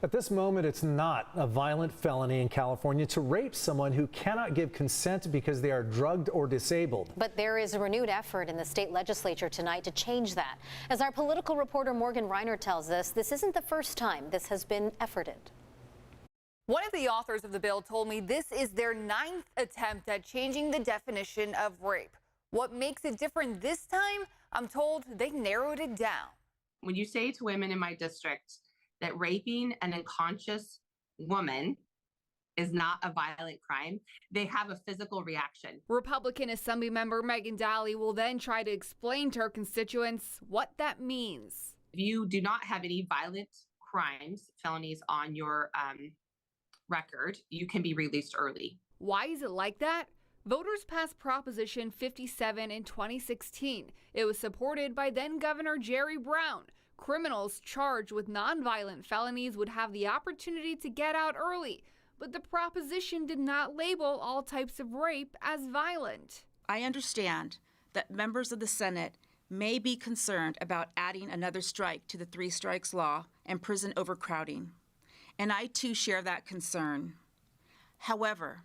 At this moment, it's not a violent felony in California to rape someone who cannot give consent because they are drugged or disabled. But there is a renewed effort in the state legislature tonight to change that. As our political reporter Morgan Reiner tells us, this isn't the first time this has been efforted. One of the authors of the bill told me this is their 9th attempt at changing the definition of rape. What makes it different this time? I'm told they narrowed it down. When you say to women in my district that raping an unconscious woman is not a violent crime, they have a physical reaction. Republican Assembly member Megan Daly will then try to explain to her constituents what that means. If you do not have any violent crimes, felonies on your record, you can be released early. Why is it like that? Voters passed Proposition 57 in 2016. It was supported by then Governor Jerry Brown. Criminals charged with nonviolent felonies would have the opportunity to get out early, but the proposition did not label all types of rape as violent. I understand that members of the Senate may be concerned about adding another strike to the 3 strikes law and prison overcrowding, and I too share that concern. However,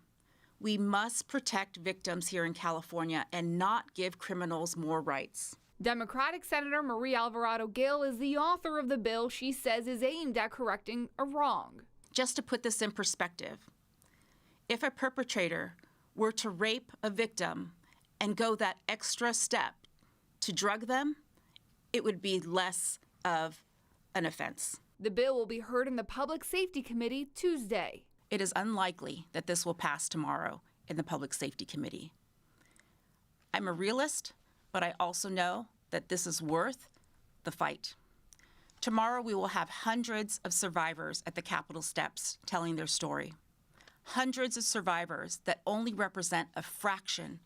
we must protect victims here in California and not give criminals more rights. Democratic Senator Marie Alvarado Gil is the author of the bill she says is aimed at correcting a wrong. Just to put this in perspective, if a perpetrator were to rape a victim and go that extra step to drug them, it would be less of an offense. The bill will be heard in the Public Safety Committee Tuesday. It is unlikely that this will pass tomorrow in the Public Safety Committee. I'm a realist, but I also know that this is worth the fight. Tomorrow we will have hundreds of survivors at the Capitol steps telling their story. Hundreds of survivors that only represent a fraction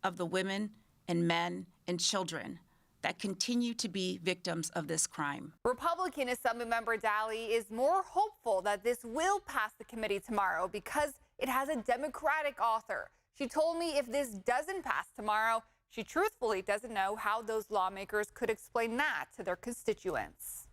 of the women and men and children that continue to be victims of this crime. Republican Assembly member Daly is more hopeful that this will pass the committee tomorrow because it has a Democratic author. She told me if this doesn't pass tomorrow, she truthfully doesn't know how those lawmakers could explain that to their constituents.